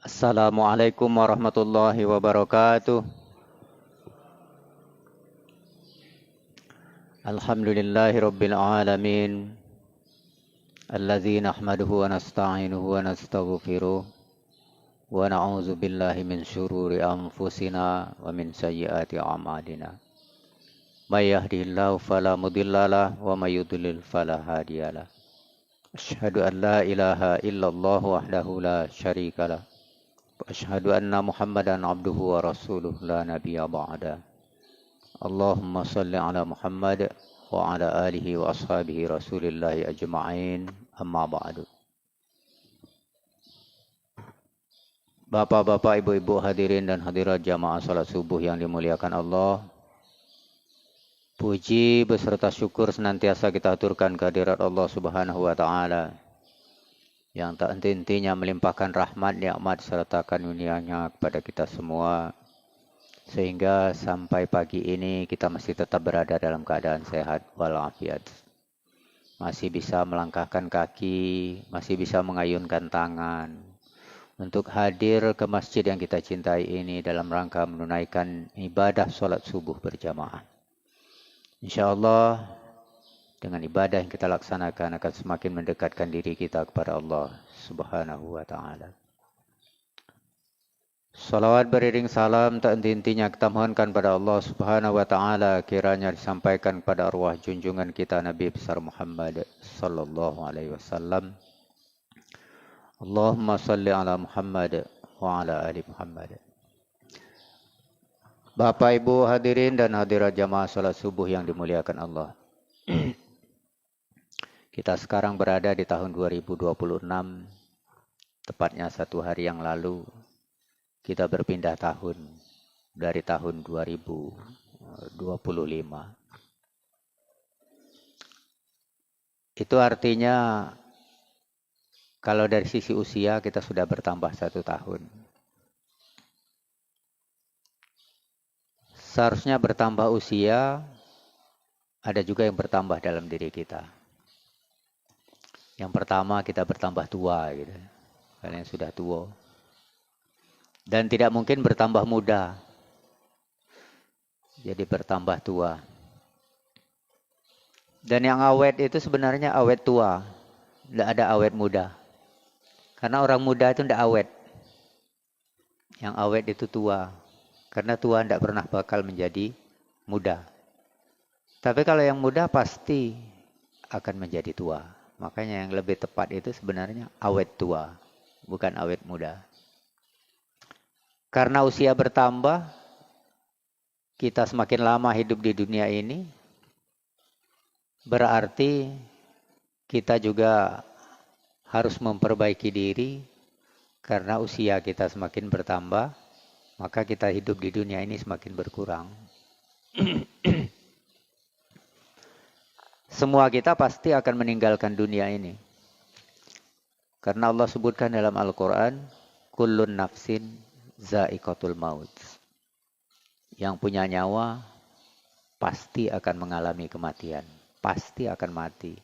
Assalamualaikum warahmatullahi wabarakatuh. Alhamdulillahi rabbil alamin. Alladzi nahmaduhu wa nasta'inuhu wa nastaghfiruh. Wa na'udzu billahi min syururi anfusina wa min sayyiati a'malina. May yahdihillahu fala mudhillalah wa may yudlil fala hadiyalah. Asyhadu an la ilaha illallah wahdahu la syarikalah. Asyhadu anna Muhammadan abduhu wa rasuluh la nabiyya ba'da. Allahumma salli ala Muhammad wa ala alihi wa ashabihi rasulillahi ajma'in amma ba'du. Bapak-bapak, ibu-ibu hadirin dan hadirat jamaah salat subuh yang dimuliakan Allah. Puji beserta syukur senantiasa kita aturkan kehadirat Allah Subhanahu wa taala yang tak henti-hentinya melimpahkan rahmat, nikmat serta karunia-Nya kepada kita semua, sehingga sampai pagi ini kita masih tetap berada dalam keadaan sehat walafiat. Masih bisa melangkahkan kaki, masih bisa mengayunkan tangan untuk hadir ke masjid yang kita cintai ini dalam rangka menunaikan ibadah sholat subuh berjamaah. InsyaAllah dengan ibadah yang kita laksanakan akan semakin mendekatkan diri kita kepada Allah Subhanahu wa ta'ala. Salawat beriring salam tak henti-hentinya kita mohonkan pada Allah Subhanahu wa ta'ala, kiranya disampaikan kepada arwah junjungan kita Nabi besar Muhammad sallallahu alaihi wasallam. Allahumma salli ala Muhammad wa ala ali Muhammad. Bapak Ibu hadirin dan hadirat jamaah salat subuh yang dimuliakan Allah. Kita sekarang berada di tahun 2026, tepatnya satu hari yang lalu, kita berpindah tahun dari tahun 2025. Itu artinya kalau dari sisi usia kita sudah bertambah 1 tahun. Seharusnya bertambah usia, ada juga yang bertambah dalam diri kita. Yang pertama kita bertambah tua gitu. Kalian sudah tua. Dan tidak mungkin bertambah muda. Jadi bertambah tua. Dan yang awet itu sebenarnya awet tua. Tidak ada awet muda. Karena orang muda itu tidak awet. Yang awet itu tua. Karena tua tidak pernah bakal menjadi muda. Tapi kalau yang muda pasti akan menjadi tua. Makanya yang lebih tepat itu sebenarnya awet tua, bukan awet muda. Karena usia bertambah, kita semakin lama hidup di dunia ini, berarti kita juga harus memperbaiki diri. Karena usia kita semakin bertambah, maka kita hidup di dunia ini semakin berkurang. Semua kita pasti akan meninggalkan dunia ini. Karena Allah sebutkan dalam Al-Quran, kullun nafsin za'iqatul maut. Yang punya nyawa pasti akan mengalami kematian. Pasti akan mati.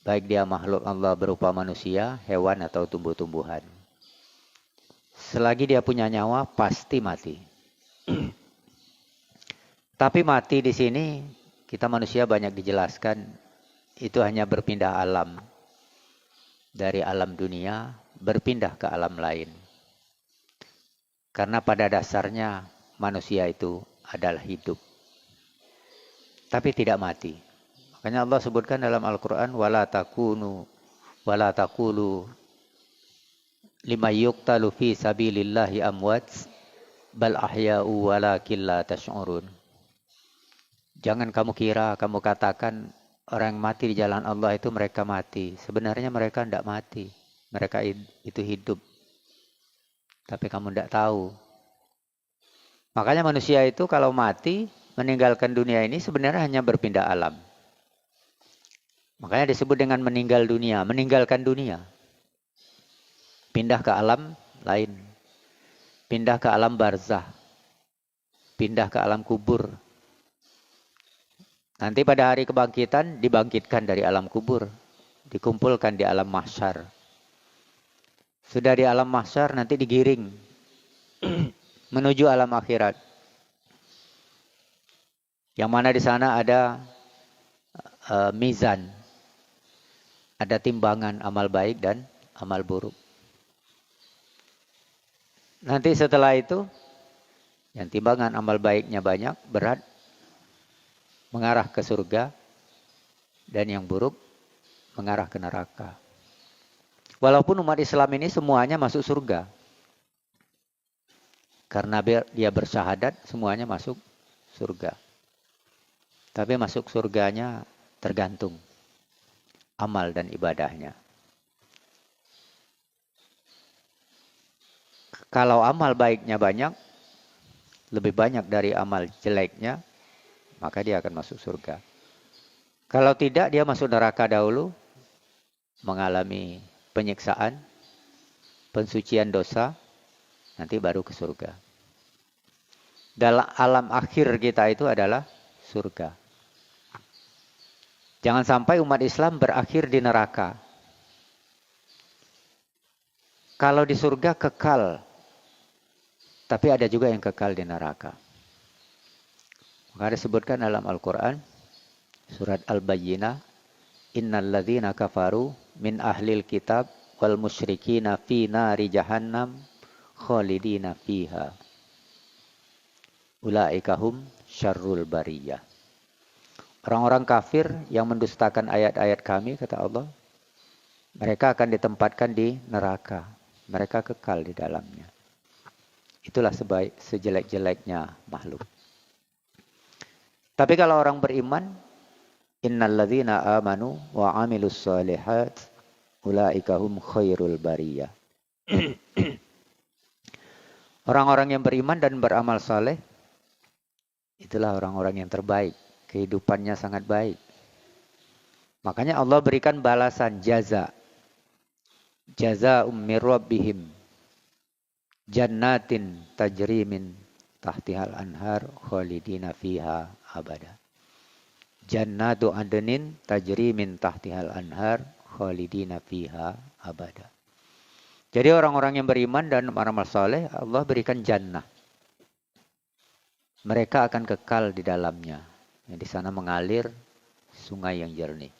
Baik dia makhluk Allah berupa manusia, hewan atau tumbuh-tumbuhan. Selagi dia punya nyawa pasti mati. Tapi mati di sini kita manusia banyak dijelaskan itu hanya berpindah alam. Dari alam dunia berpindah ke alam lain. Karena pada dasarnya manusia itu adalah hidup. Tapi tidak mati. Makanya Allah sebutkan dalam Al-Quran, wala taqulu lima yuqtalu fi sabilillahi amwat bal ahya'u walakin la tash'urun. Jangan kamu kira, kamu katakan orang yang mati di jalan Allah itu mereka mati. Sebenarnya mereka tidak mati. Mereka itu hidup. Tapi kamu tidak tahu. Makanya manusia itu kalau mati, meninggalkan dunia ini sebenarnya hanya berpindah alam. Makanya disebut dengan meninggal dunia. Meninggalkan dunia. Pindah ke alam lain. Pindah ke alam barzah. Pindah ke alam kubur. Nanti pada hari kebangkitan dibangkitkan dari alam kubur. dikumpulkan di alam mahsyar. Sudah di alam mahsyar nanti digiring menuju alam akhirat. Yang mana di sana ada mizan, ada timbangan amal baik dan amal buruk. Nanti setelah itu, yang timbangan amal baiknya banyak, berat, mengarah ke surga, dan yang buruk mengarah ke neraka. Walaupun umat Islam ini semuanya masuk surga. Karena dia bersyahadat, semuanya masuk surga. Tapi masuk surganya tergantung amal dan ibadahnya. Kalau amal baiknya banyak, lebih banyak dari amal jeleknya, maka dia akan masuk surga. Kalau tidak, dia masuk neraka dahulu, mengalami penyiksaan, pensucian dosa, nanti baru ke surga. Dalam alam akhir kita itu adalah surga. Jangan sampai umat Islam berakhir di neraka. Kalau di surga kekal, tapi ada juga yang kekal di neraka. Maka disebutkan dalam Al-Quran, surat Al-Bayyinah, innal ladzina kafaru min ahlil kitab wal musyrikina fi nari jahannam khalidina fiha. Ulaika hum syarrul bariyah. Orang-orang kafir yang mendustakan ayat-ayat kami, kata Allah, mereka akan ditempatkan di neraka. Mereka kekal di dalamnya. Itulah sejelek-jeleknya makhluk. Tapi kalau orang beriman, innal ladzina amanu wa amilus solihat ulaika hum khairul bariyah. Orang-orang yang beriman dan beramal saleh, itulah orang-orang yang terbaik. Kehidupannya sangat baik. Makanya Allah berikan balasan jaza. Jazaa'um mir rabbihim. Jannatin tajri min tahtihal anhar khalidina fiha abada. Jannatu adnin tajri min tahtihal anhar khalidina fiha abada. Jadi orang-orang yang beriman dan beramal saleh, Allah berikan jannah. Mereka akan kekal di dalamnya. Yang di sana mengalir sungai yang jernih.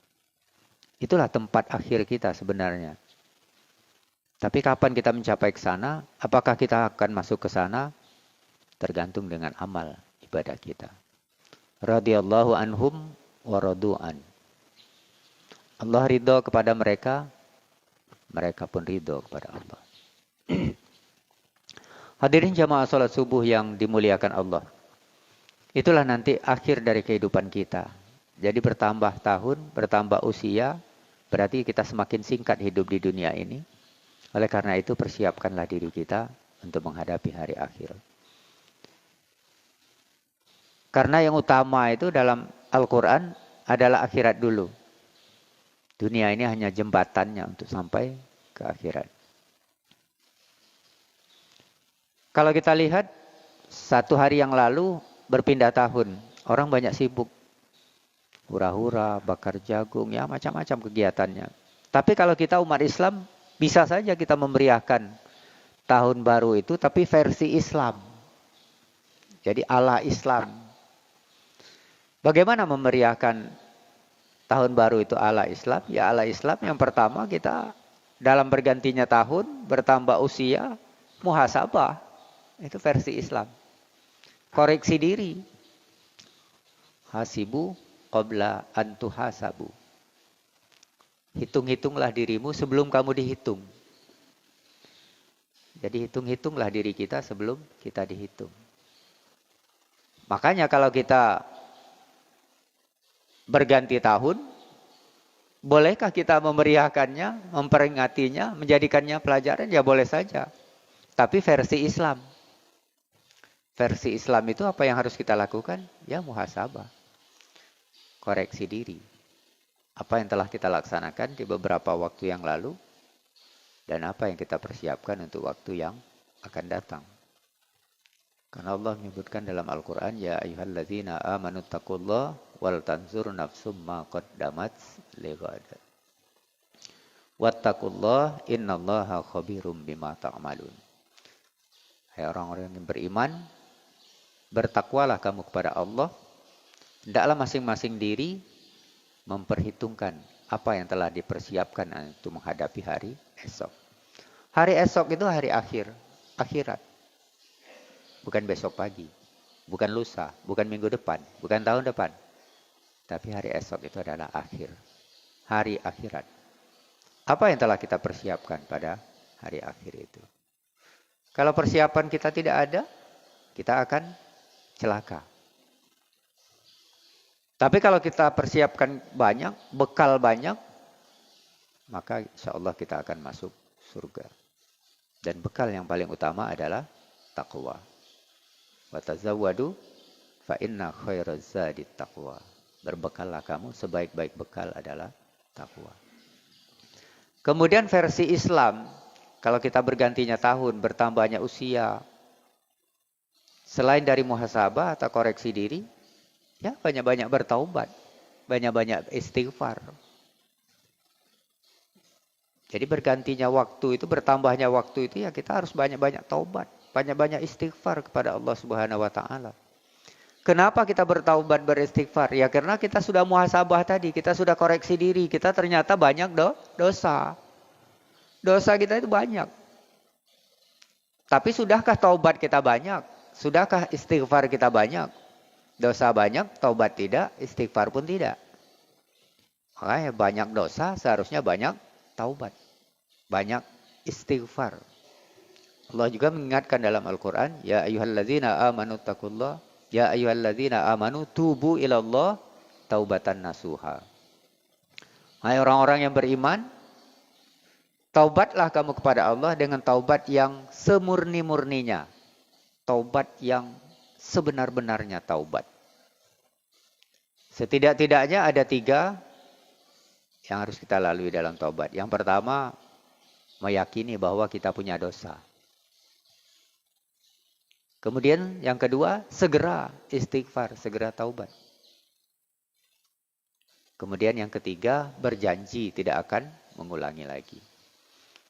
Itulah tempat akhir kita sebenarnya. Tapi kapan kita mencapai ke sana? Apakah kita akan masuk ke sana? Tergantung dengan amal ibadah kita. Radhiyallahu anhum wa radu'an. Allah ridho kepada mereka, mereka pun ridho kepada Allah. Hadirin jamaah salat subuh yang dimuliakan Allah. Itulah nanti akhir dari kehidupan kita. Jadi bertambah tahun, bertambah usia, berarti kita semakin singkat hidup di dunia ini. Oleh karena itu persiapkanlah diri kita untuk menghadapi hari akhir. Karena yang utama itu dalam Al-Quran adalah akhirat dulu. Dunia ini hanya jembatannya untuk sampai ke akhirat. Kalau kita lihat, satu hari yang lalu berpindah tahun. Orang banyak sibuk. Hura-hura, bakar jagung, ya macam-macam kegiatannya. Tapi kalau kita umat Islam, bisa saja kita memeriahkan tahun baru itu, tapi versi Islam. Jadi ala Islam. Bagaimana memeriahkan tahun baru itu ala Islam? Ya ala Islam yang pertama kita dalam bergantinya tahun, bertambah usia, muhasabah. Itu versi Islam. Koreksi diri. Hasibu qabla an tuhasabu. Hitung-hitunglah dirimu sebelum kamu dihitung. Jadi hitung-hitunglah diri kita sebelum kita dihitung. Makanya kalau kita berganti tahun, bolehkah kita memeriahkannya, memperingatinya, menjadikannya pelajaran? Ya boleh saja. Tapi versi Islam. Versi Islam itu apa yang harus kita lakukan? Ya muhasabah. Koreksi diri. Apa yang telah kita laksanakan di beberapa waktu yang lalu dan apa yang kita persiapkan untuk waktu yang akan datang. Karena Allah menyebutkan dalam Al-Quran, ya ayyuhalladzina amanu taqullah wal tanzur nafsum ma qaddamat lighad. Wattaqullah innallaha khabirum bima ta'malun. Hai orang-orang yang beriman, bertakwalah kamu kepada Allah. Hendaklah masing-masing diri memperhitungkan apa yang telah dipersiapkan untuk menghadapi hari esok. Hari esok itu hari akhirat. Bukan besok pagi, bukan lusa, bukan minggu depan, bukan tahun depan. Tapi hari esok itu adalah hari akhirat. Apa yang telah kita persiapkan pada hari akhir itu? Kalau persiapan kita tidak ada, kita akan celaka. Tapi kalau kita persiapkan banyak, bekal banyak, maka insya Allah kita akan masuk surga. Dan bekal yang paling utama adalah taqwa. Wa tazawwadu fa inna khairaz zadi taqwa. Berbekallah kamu, sebaik-baik bekal adalah takwa. Kemudian versi Islam, kalau kita bergantinya tahun, bertambahnya usia, selain dari muhasabah atau koreksi diri, ya banyak-banyak bertaubat, banyak-banyak istighfar. Jadi bergantinya waktu itu, bertambahnya waktu itu, ya kita harus banyak-banyak taubat, banyak-banyak istighfar kepada Allah Subhanahu wa Ta'ala. Kenapa kita bertaubat, beristighfar? Ya karena kita sudah muhasabah tadi, kita sudah koreksi diri, kita ternyata banyak dosa. Dosa kita itu banyak. Tapi sudahkah taubat kita banyak? Sudahkah istighfar kita banyak? Dosa banyak, taubat tidak, istighfar pun tidak. Makanya banyak dosa, seharusnya banyak taubat. Banyak istighfar. Allah juga mengingatkan dalam Al-Quran, Ya ayyuhalladzina amanu taqullah. Ya ayyuhalladzina amanu tubu ilallah taubatan nasuha. Hai orang-orang yang beriman, taubatlah kamu kepada Allah dengan taubat yang semurni-murninya. Taubat yang sebenar-benarnya taubat. Setidak-tidaknya ada 3 yang harus kita lalui dalam taubat. Yang pertama, meyakini bahwa kita punya dosa. Kemudian yang kedua, segera istighfar, segera taubat. Kemudian yang ketiga, berjanji tidak akan mengulangi lagi.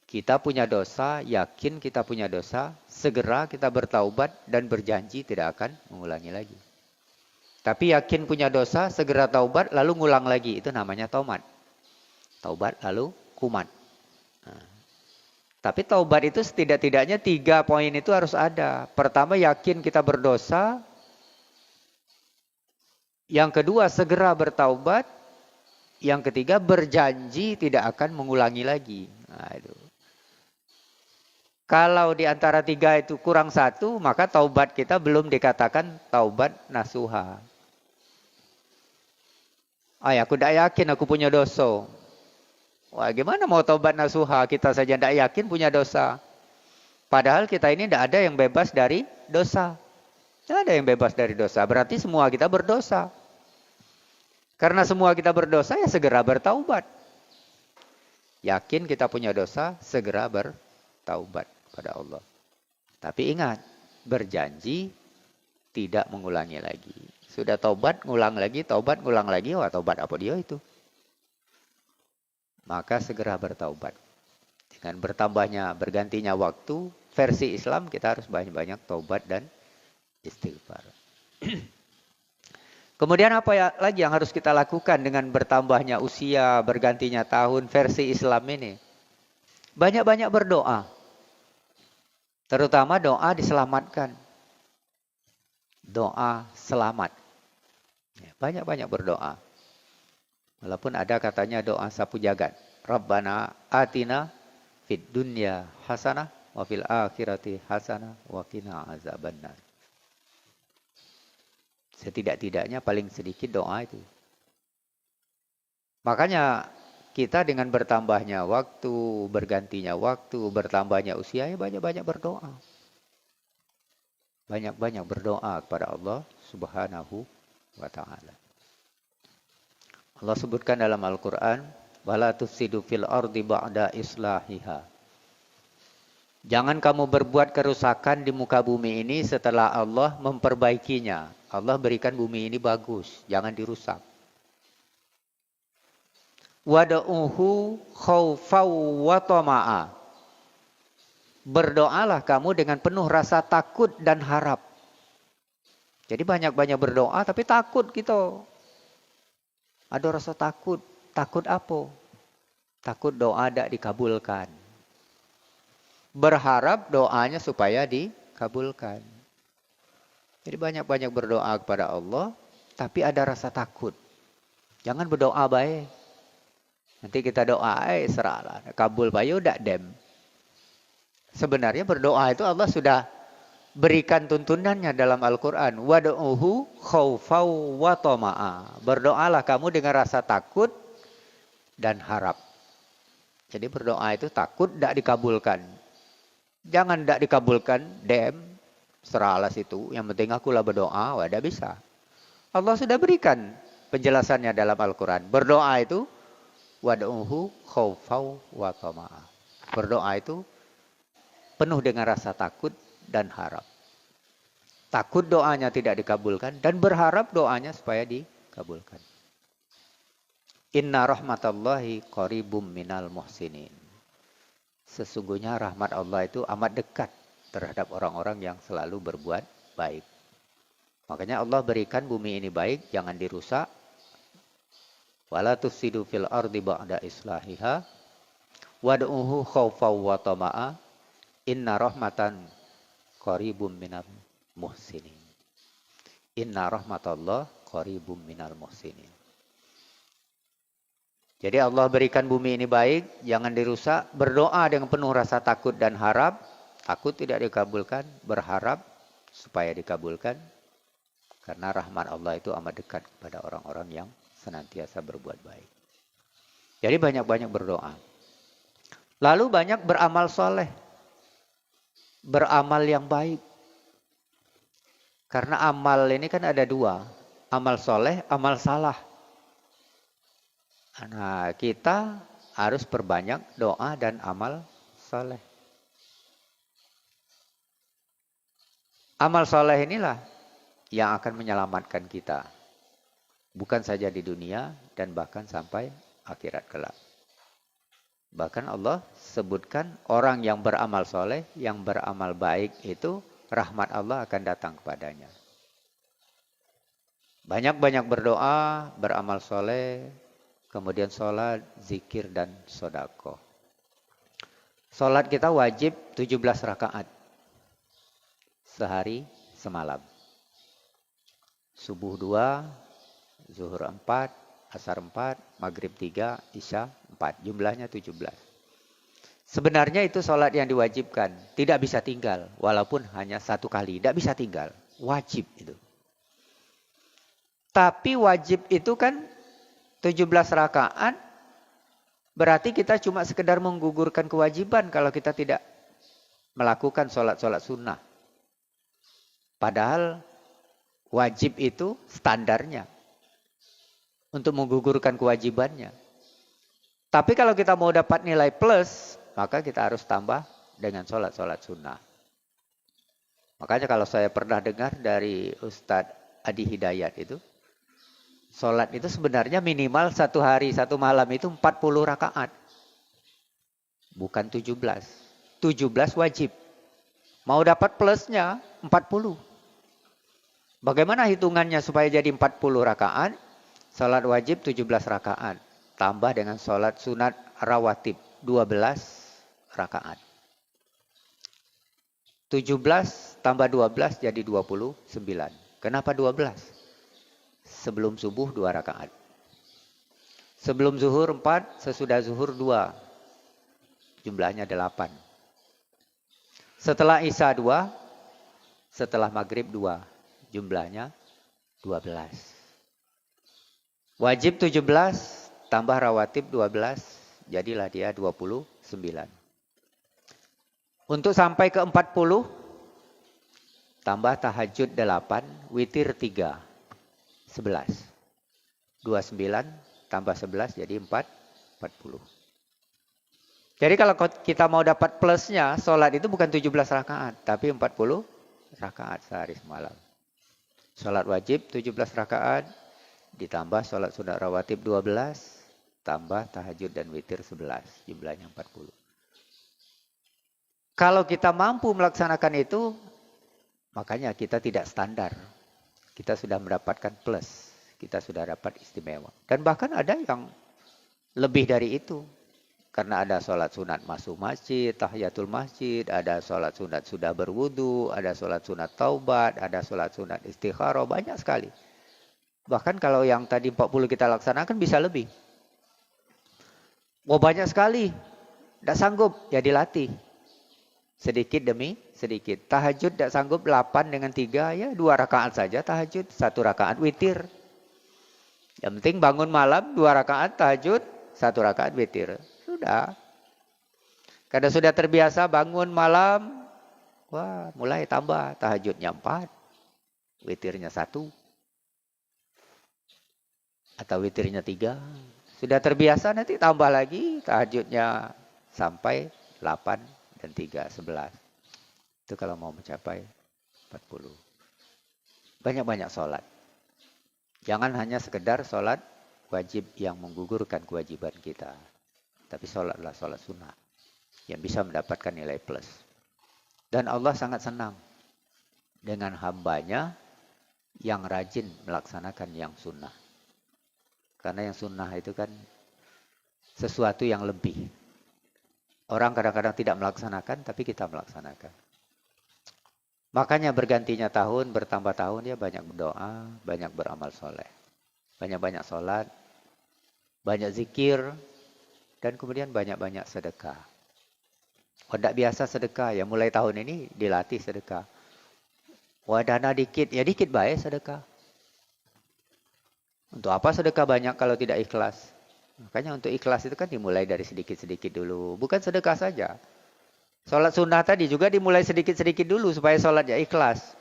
Kita punya dosa, yakin kita punya dosa, segera kita bertaubat dan berjanji tidak akan mengulangi lagi. Tapi yakin punya dosa, segera taubat, lalu ngulang lagi. Itu namanya taubat. Taubat lalu kumat. Nah. Tapi taubat itu setidak-tidaknya 3 poin itu harus ada. Pertama, yakin kita berdosa. Yang kedua, segera bertaubat. Yang ketiga, berjanji tidak akan mengulangi lagi. Aduh. Kalau di antara 3 itu kurang 1, maka taubat kita belum dikatakan taubat nasuha. Aku tidak yakin aku punya dosa. Wah, gimana mau taubat nasuha? Kita saja tidak yakin punya dosa. Padahal kita ini tidak ada yang bebas dari dosa. Tidak ada yang bebas dari dosa. Berarti semua kita berdosa. Karena semua kita berdosa, ya segera bertaubat. Yakin kita punya dosa, segera bertaubat pada Allah. Tapi ingat, berjanji tidak mengulangi lagi. Sudah taubat, ngulang lagi, taubat, ngulang lagi. Wah, taubat apa dia itu? Maka segera bertaubat. Dengan bergantinya waktu, versi Islam kita harus banyak-banyak taubat dan istighfar. Kemudian apa lagi yang harus kita lakukan dengan bertambahnya usia, bergantinya tahun, versi Islam ini? Banyak-banyak berdoa. Terutama doa diselamatkan. Doa selamat. Banyak-banyak berdoa. Walaupun ada katanya doa sapu jagat. Rabbana atina fid dunya hasanah wa fil akhirati hasanah wa qina azabannar. Setidak-tidaknya paling sedikit doa itu. Makanya kita dengan bertambahnya waktu, bergantinya waktu, bertambahnya usia, ya banyak-banyak berdoa. Banyak-banyak berdoa kepada Allah Subhanahu wa Ta'ala. Allah sebutkan dalam Al-Quran, wala tufsidu fil ardi ba'da islahiha. Jangan kamu berbuat kerusakan di muka bumi ini setelah Allah memperbaikinya. Allah berikan bumi ini bagus, jangan dirusak. Wad'uhu khaufau wa tama'a. Berdoalah kamu dengan penuh rasa takut dan harap. Jadi banyak-banyak berdoa tapi takut gitu. Ada rasa takut. Takut apa? Takut doa tidak dikabulkan. Berharap doanya supaya dikabulkan. Jadi banyak-banyak berdoa kepada Allah tapi ada rasa takut. Jangan berdoa baik. Nanti kita doa, serahlah. Kabul bayu dak dem. Sebenarnya berdoa itu Allah sudah berikan tuntunannya dalam Al-Quran. Wad'uhu khaufau wa tama'a. Berdoalah kamu dengan rasa takut dan harap. Jadi berdoa itu takut dak dikabulkan. Jangan dak dikabulkan, dem. Serahlah situ. Yang penting akulah berdoa, wadah bisa. Allah sudah berikan penjelasannya dalam Al-Quran. Berdoa itu wad'uhu khaufau wa tama'a. Berdoa itu penuh dengan rasa takut dan harap. Takut doanya tidak dikabulkan dan berharap doanya supaya dikabulkan. Inna rahmatallahi qaribum minal muhsinin. Sesungguhnya rahmat Allah itu amat dekat terhadap orang-orang yang selalu berbuat baik. Makanya Allah berikan bumi ini baik, jangan dirusak. Wala tufsidu fil ardi ba'da islahiha wad'uhu khaufau wa tama'a inna rahmatan qaribum minal muhsinin. Inna rahmatallah qaribum minal muhsinin. Jadi Allah berikan bumi ini baik, jangan dirusak. Berdoa dengan penuh rasa takut dan harap. Takut tidak dikabulkan, berharap supaya dikabulkan. Karena rahmat Allah itu amat dekat kepada orang-orang yang senantiasa berbuat baik. Jadi banyak-banyak berdoa. Lalu banyak beramal soleh. Beramal yang baik. Karena amal ini kan ada dua. Amal soleh, amal salah. Nah, kita harus perbanyak doa dan amal soleh. Amal soleh inilah yang akan menyelamatkan kita. Bukan saja di dunia dan bahkan sampai akhirat kelak. Bahkan Allah sebutkan orang yang beramal soleh, yang beramal baik itu rahmat Allah akan datang kepadanya. Banyak-banyak berdoa, beramal soleh, kemudian sholat, zikir, dan sodako. Sholat kita wajib 17 rakaat. Sehari semalam. Subuh 2, zuhur 4, asar 4, maghrib 3, isya 4. Jumlahnya 17. Sebenarnya itu sholat yang diwajibkan. Tidak bisa tinggal. Walaupun hanya satu kali. Tidak bisa tinggal. Wajib itu. Tapi wajib itu kan 17 rakaat. Berarti kita cuma sekedar menggugurkan kewajiban kalau kita tidak melakukan sholat-sholat sunnah. Padahal wajib itu standarnya. Untuk menggugurkan kewajibannya. Tapi kalau kita mau dapat nilai plus, maka kita harus tambah dengan sholat-sholat sunnah. Makanya kalau saya pernah dengar dari Ustadz Adi Hidayat itu, sholat itu sebenarnya minimal satu hari, satu malam itu 40 rakaat. Bukan 17. 17 wajib. Mau dapat plusnya 40. Bagaimana hitungannya supaya jadi 40 rakaat? Sholat wajib 17 rakaat. Tambah dengan sholat sunat rawatib 12 rakaat. 17 tambah 12 jadi 29. Kenapa 12? Sebelum subuh 2 rakaat. Sebelum zuhur 4, sesudah zuhur 2. Jumlahnya 8. Setelah isya 2, setelah maghrib 2. Jumlahnya 12. Wajib 17, tambah rawatib 12, jadilah dia 29. Untuk sampai ke 40, tambah tahajud 8, witir 3, 11. 29 tambah 11 jadi 40. Jadi kalau kita mau dapat plusnya, sholat itu bukan 17 rakaat, tapi 40 rakaat sehari semalam. Sholat wajib 17 rakaat, ditambah sholat sunat rawatib 12, tambah tahajud dan witir 11, jumlahnya 40. Kalau kita mampu melaksanakan itu, makanya kita tidak standar. Kita sudah mendapatkan plus, kita sudah dapat istimewa. Dan bahkan ada yang lebih dari itu. Karena ada sholat sunat masuk masjid, tahiyatul masjid, ada sholat sunat sudah berwudu, ada sholat sunat taubat, ada sholat sunat istikharah, banyak sekali. Bahkan kalau yang tadi 40 kita laksanakan bisa lebih. Wah banyak sekali, tidak sanggup, ya dilatih. Sedikit demi sedikit. Tahajud tidak sanggup 8 dengan 3, ya 2 rakaat saja tahajud, 1 rakaat witir. Yang penting bangun malam 2 rakaat tahajud, 1 rakaat witir. Sudah. Karena sudah terbiasa bangun malam, wah mulai tambah. Tahajudnya 4, witirnya 1. Atau witirnya 3. Sudah terbiasa nanti tambah lagi, tahajudnya sampai 8 dan 3, 11. Itu kalau mau mencapai 40. Banyak-banyak sholat. Jangan hanya sekedar sholat wajib yang menggugurkan kewajiban kita. Tapi sholatlah sholat sunnah yang bisa mendapatkan nilai plus. Dan Allah sangat senang dengan hambanya yang rajin melaksanakan yang sunnah. Karena yang sunnah itu kan sesuatu yang lebih. Orang kadang-kadang tidak melaksanakan, tapi kita melaksanakan. Makanya bergantinya tahun, bertambah tahun, ya banyak berdoa, banyak beramal soleh. Banyak-banyak sholat, banyak zikir, dan kemudian banyak-banyak sedekah. Oh, tidak biasa sedekah, ya mulai tahun ini dilatih sedekah. Wah dana dikit, ya dikit baik sedekah. Untuk apa sedekah banyak kalau tidak ikhlas? Makanya untuk ikhlas itu kan dimulai dari sedikit-sedikit dulu. Bukan sedekah saja. Sholat sunnah tadi juga dimulai sedikit-sedikit dulu supaya sholatnya ikhlas.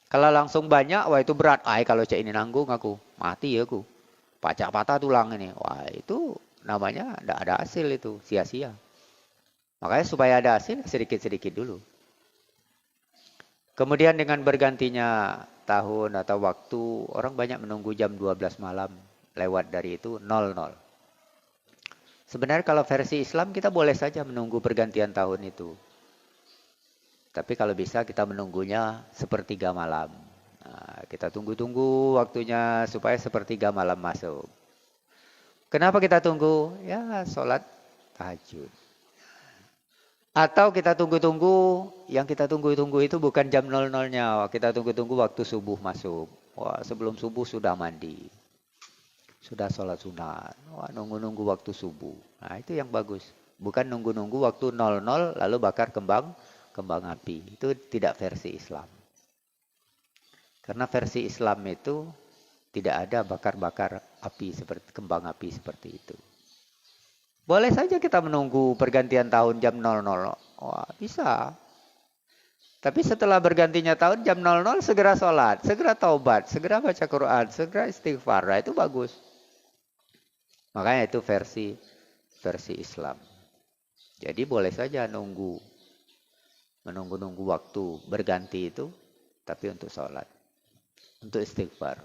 Kalau langsung banyak, wah itu berat. Kalau cek ini nanggung aku, mati ya aku. Pacak patah tulang ini. Wah itu namanya tidak ada hasil itu, sia-sia. Makanya supaya ada hasil sedikit-sedikit dulu. Kemudian dengan bergantinya tahun atau waktu, orang banyak menunggu jam 12 malam. Lewat dari itu 00. Sebenarnya kalau versi Islam kita boleh saja menunggu pergantian tahun itu. Tapi kalau bisa kita menunggunya sepertiga malam. Nah, kita tunggu-tunggu waktunya supaya sepertiga malam masuk. Kenapa kita tunggu? Ya sholat tahajud. Atau kita tunggu-tunggu, yang kita tunggu-tunggu itu bukan jam 00-nya. Kita tunggu-tunggu waktu subuh masuk. Wah, sebelum subuh sudah mandi. Sudah sholat sunat. Wah, nunggu-nunggu waktu subuh. Nah, itu yang bagus. Bukan nunggu-nunggu waktu 00 lalu bakar kembang api. Itu tidak versi Islam. Karena versi Islam itu tidak ada bakar-bakar api seperti kembang api seperti itu. Boleh saja kita menunggu pergantian tahun jam 00. Wah, bisa. Tapi setelah bergantinya tahun jam 00 segera sholat, segera taubat, segera baca Quran, segera istighfar. Nah, itu bagus. Makanya itu versi Islam. Jadi boleh saja menunggu waktu berganti itu, tapi untuk sholat, untuk istighfar,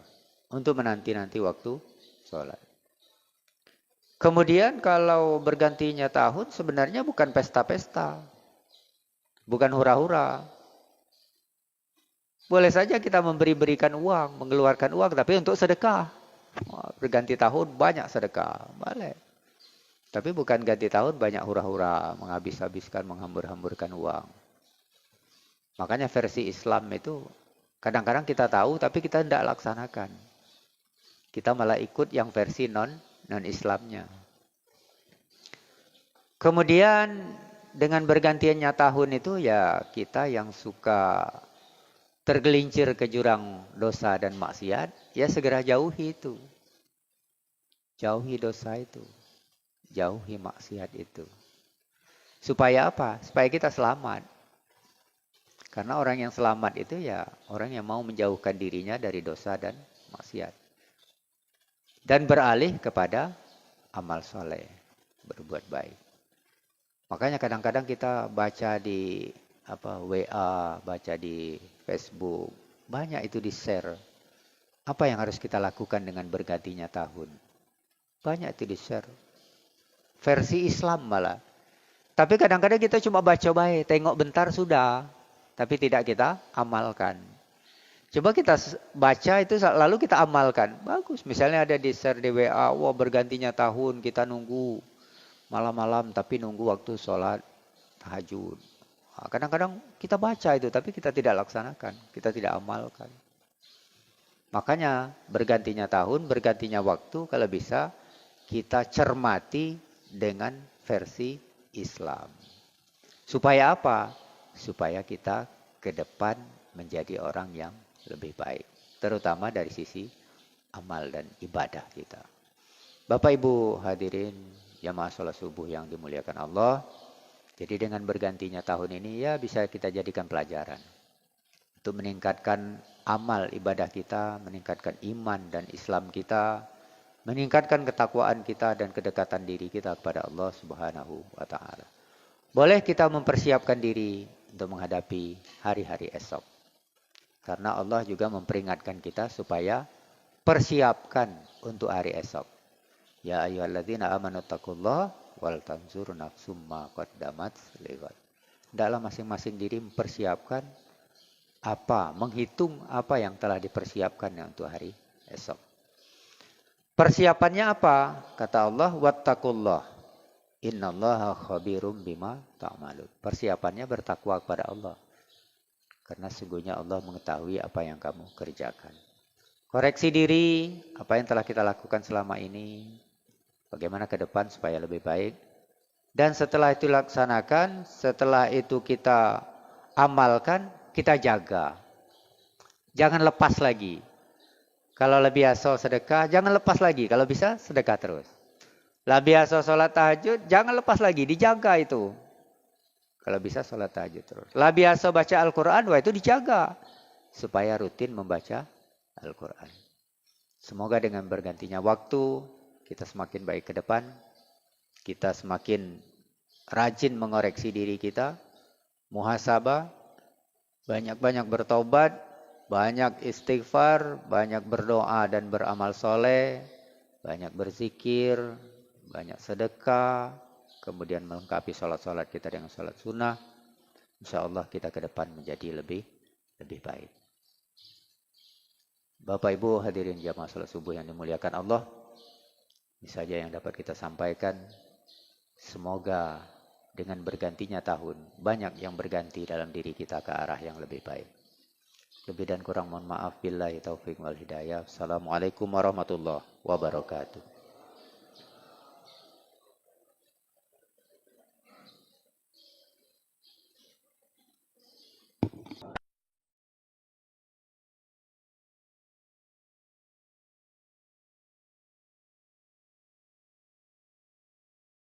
untuk menanti-nanti waktu sholat. Kemudian kalau bergantinya tahun sebenarnya bukan pesta-pesta. Bukan hura-hura. Boleh saja kita berikan uang, mengeluarkan uang, tapi untuk sedekah. Berganti tahun banyak sedekah. Boleh. Tapi bukan ganti tahun banyak hura-hura, menghabis-habiskan, menghambur-hamburkan uang. Makanya versi Islam itu kadang-kadang kita tahu tapi kita tidak laksanakan. Kita malah ikut yang versi non-Islamnya. Kemudian dengan bergantiannya tahun itu ya kita yang suka tergelincir ke jurang dosa dan maksiat, ya segera jauhi itu. Jauhi dosa itu. Jauhi maksiat itu. Supaya apa? Supaya kita selamat. Karena orang yang selamat itu ya orang yang mau menjauhkan dirinya dari dosa dan maksiat. Dan beralih kepada amal soleh, berbuat baik. Makanya kadang-kadang kita baca di WA, baca di Facebook, banyak itu di-share. Apa yang harus kita lakukan dengan bergantinya tahun? Banyak itu di-share. Versi Islam malah. Tapi kadang-kadang kita cuma baca baik, tengok bentar sudah. Tapi tidak kita amalkan. Coba kita baca itu lalu kita amalkan. Bagus. Misalnya ada di-share di WA, wah bergantinya tahun kita nunggu malam-malam tapi nunggu waktu sholat tahajud. Kadang-kadang kita baca itu tapi kita tidak laksanakan, kita tidak amalkan. Makanya bergantinya tahun, bergantinya waktu kalau bisa kita cermati dengan versi Islam. Supaya apa? Supaya kita ke depan menjadi orang yang lebih baik. Terutama dari sisi amal dan ibadah kita. Bapak Ibu hadirin jamaah sholat subuh yang dimuliakan Allah. Jadi dengan bergantinya tahun ini ya bisa kita jadikan pelajaran. Untuk meningkatkan amal ibadah kita, meningkatkan iman dan Islam kita, meningkatkan ketakwaan kita dan kedekatan diri kita kepada Allah Subhanahu wa taala. Boleh kita mempersiapkan diri untuk menghadapi hari-hari esok. Karena Allah juga memperingatkan kita supaya persiapkan untuk hari esok. Ya ayyuhalladzina amanu taqullaha wal tanzur nafsum ma qaddamat lighad. Dalam masing-masing diri mempersiapkan menghitung apa yang telah dipersiapkan untuk hari esok. Persiapannya apa? Kata Allah, wattaqullah. Innallaha khabirum bima ta'malun. Persiapannya bertakwa kepada Allah. Karena sungguhnya Allah mengetahui apa yang kamu kerjakan. Koreksi diri, apa yang telah kita lakukan selama ini. Bagaimana ke depan supaya lebih baik. Dan setelah itu laksanakan, setelah itu kita amalkan, kita jaga. Jangan lepas lagi. Kalau lebih biasa sedekah, jangan lepas lagi. Kalau bisa, sedekah terus. Lebih biasa sholat tahajud, jangan lepas lagi. Dijaga itu. Kalau bisa sholat tahajud terus. Lebih biasa baca Al-Quran, wah itu dijaga. Supaya rutin membaca Al-Quran. Semoga dengan bergantinya waktu, kita semakin baik ke depan. Kita semakin rajin mengoreksi diri kita. Muhasabah. Banyak-banyak bertobat. Banyak istighfar. Banyak berdoa dan beramal soleh. Banyak berzikir. Banyak sedekah. Kemudian melengkapi sholat-sholat kita dengan sholat sunnah. Insya Allah kita ke depan menjadi lebih baik. Bapak Ibu hadirin jamaah sholat subuh yang dimuliakan Allah. Ini saja yang dapat kita sampaikan. Semoga dengan bergantinya tahun, banyak yang berganti dalam diri kita ke arah yang lebih baik. Lebih dan kurang mohon maaf. Billahi taufiq wal hidayah. Assalamualaikum warahmatullahi wabarakatuh.